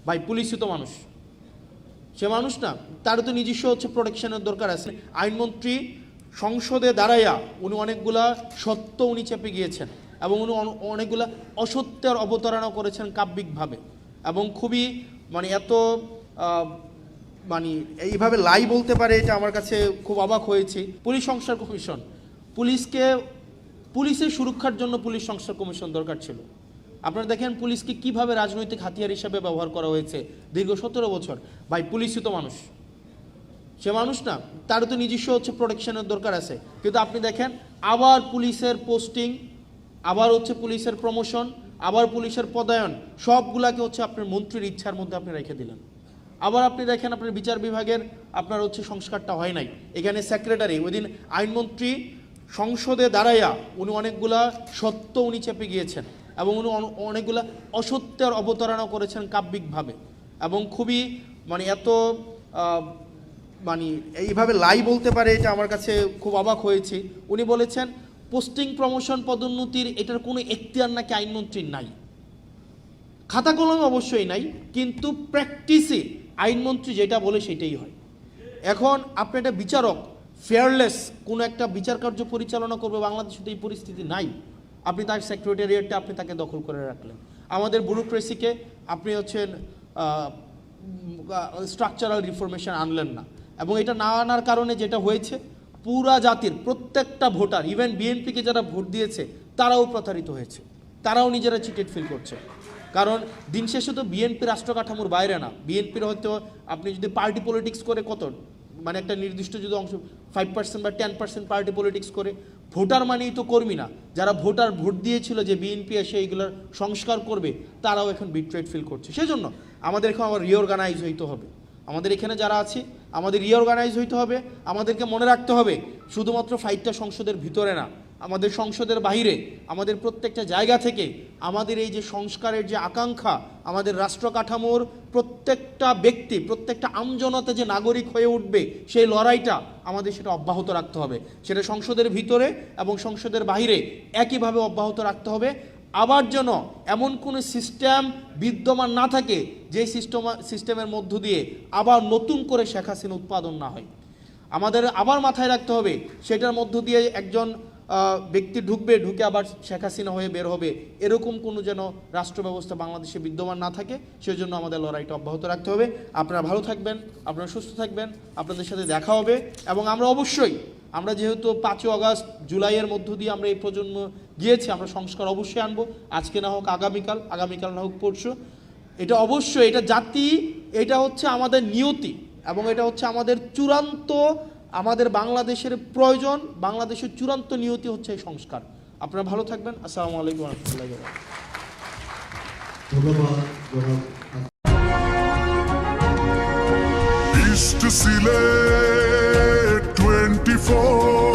ভাই পুলিশই তো মানুষ, সে মানুষ না, তারও তো নিজস্ব হচ্ছে প্রোটেকশনের দরকার আছে। আইনমন্ত্রী সংসদে দাঁড়াইয়া উনি অনেকগুলা সত্য উনি চেপে গিয়েছেন এবং উনি অনেকগুলা অসত্যের অবতারণা করেছেন কাব্যিকভাবে এবং খুবই এত এইভাবে লাই বলতে পারে, এটা আমার কাছে খুব অবাক হয়েছি। পুলিশ সংস্কার কমিশন, পুলিশের সুরক্ষার জন্য পুলিশ সংস্কার কমিশন দরকার ছিল। আপনারা দেখেন পুলিশকে কিভাবে রাজনৈতিক হাতিয়ার হিসাবে ব্যবহার করা হয়েছে দীর্ঘ 17 বছর। ভাই পুলিশই তো মানুষ, সে মানুষ না, তারও তো নিজস্ব হচ্ছে প্রোটেকশনের দরকার আছে। কিন্তু আপনি দেখেন আবার পুলিশের পোস্টিং, আবার হচ্ছে পুলিশের প্রমোশন, আবার পুলিশের পদায়ন, সবগুলাকে হচ্ছে আপনার মন্ত্রীর ইচ্ছার মধ্যে আপনি রেখে দিলেন। আবার আপনি দেখেন আপনার বিচার বিভাগের আপনার হচ্ছে সংস্কারটা হয় নাই। এখানে সেক্রেটারি, ওই দিন আইনমন্ত্রী সংসদে দাঁড়াইয়া উনি অনেকগুলা সত্য উনি চেপে গিয়েছেন এবং উনি অনেকগুলা অসত্যের অবতারণা করেছেন কাব্যিকভাবে এবং খুবই এত এইভাবে লাই বলতে পারে, এটা আমার কাছে খুব অবাক হয়েছি। উনি বলেছেন পোস্টিং প্রমোশন পদোন্নতির এটার কোনো এখতিয়ার নাকি আইনমন্ত্রীর নাই। খাতা কলমে অবশ্যই নাই, কিন্তু প্র্যাকটিসে আইনমন্ত্রী যেটা বলে সেটাই হয়। এখন আপনি একটা বিচারক ফেয়ারলেস কোনো একটা বিচার কার্য পরিচালনা করবে, বাংলাদেশে তো এই পরিস্থিতি নাই। আপনি তার সেক্রেটারিয়েটটা আপনি তাকে দখল করে রাখলেন। আমাদের ব্যুরোক্রেসিকে আপনি হচ্ছেন স্ট্রাকচারাল রিফরমেশন আনলেন না, এবং এটা না আনার কারণে যেটা হয়েছে, পুরা জাতির প্রত্যেকটা ভোটার, ইভেন বিএনপিকে যারা ভোট দিয়েছে তারাও প্রতারিত হয়েছে, তারাও নিজেরা চিটেড ফিল করছে। কারণ দিন শেষে তো বিএনপি রাষ্ট্র কাঠামোর বাইরে না। বিএনপির হয়তো আপনি যদি পার্টি পলিটিক্স করে কত একটা নির্দিষ্ট যদি অংশ 5% বা 10% পার্টি পলিটিক্স করে, ভোটার মানেই তো কর্মী না। যারা ভোট দিয়েছিল যে বিএনপি এসে এইগুলোর সংস্কার করবে, তারাও এখন বিট্রেড ফিল করছে। সেজন্য আমাদের এখন আবার রিঅর্গানাইজ হইতে হবে। আমাদের এখানে যারা আছে আমাদের রিঅর্গানাইজ হইতে হবে। আমাদেরকে মনে রাখতে হবে শুধুমাত্র ফাইটটা সংসদের ভিতরে না, আমাদের সংসদের বাইরে, আমাদের প্রত্যেকটা জায়গা থেকে আমাদের এই যে সংস্কারের যে আকাঙ্ক্ষা, আমাদের রাষ্ট্র কাঠামোর প্রত্যেকটা ব্যক্তি, প্রত্যেকটা আমজনতা যে নাগরিক হয়ে উঠবে, সেই লড়াইটা আমাদের সেটা অব্যাহত রাখতে হবে। সেটা সংসদের ভিতরে এবং সংসদের বাইরে একইভাবে অব্যাহত রাখতে হবে। আবার যেন এমন কোনো সিস্টেম বিদ্যমান না থাকে যে সিস্টেমের মধ্য দিয়ে আবার নতুন করে শেখ হাসিনা উৎপাদন না হয়। আমাদের আবার মাথায় রাখতে হবে সেটার মধ্য দিয়ে একজন ব্যক্তি ঢুকে আবার শেখ হাসিনা হয়ে বের হবে, এরকম কোনো যেন রাষ্ট্র ব্যবস্থা বাংলাদেশে বিদ্যমান না থাকে। সেই জন্য আমাদের লড়াইটা অব্যাহত রাখতে হবে। আপনারা ভালো থাকবেন, আপনারা সুস্থ থাকবেন, আপনাদের সাথে দেখা হবে। এবং আমরা যেহেতু 5 আগস্ট জুলাইয়ের মধ্য দিয়ে আমরা এই প্রজন্ম গিয়েছি, আমরা সংস্কার অবশ্যই আনবো। আজকে না হোক আগামীকাল না হোক পরশু। এটা অবশ্যই, এটা জাতি, এটা হচ্ছে আমাদের নিয়তি এবং এটা হচ্ছে আমাদের চূড়ান্ত, আমাদের বাংলাদেশের প্রয়োজন। বাংলাদেশের চূড়ান্ত নিয়তি হচ্ছে এই সংস্কার। আপনারা ভালো থাকবেন। আসসালামু আলাইকুম ওয়া রাহমাতুল্লাহি ওয়া বারাকাতুহু। East Sylhet 24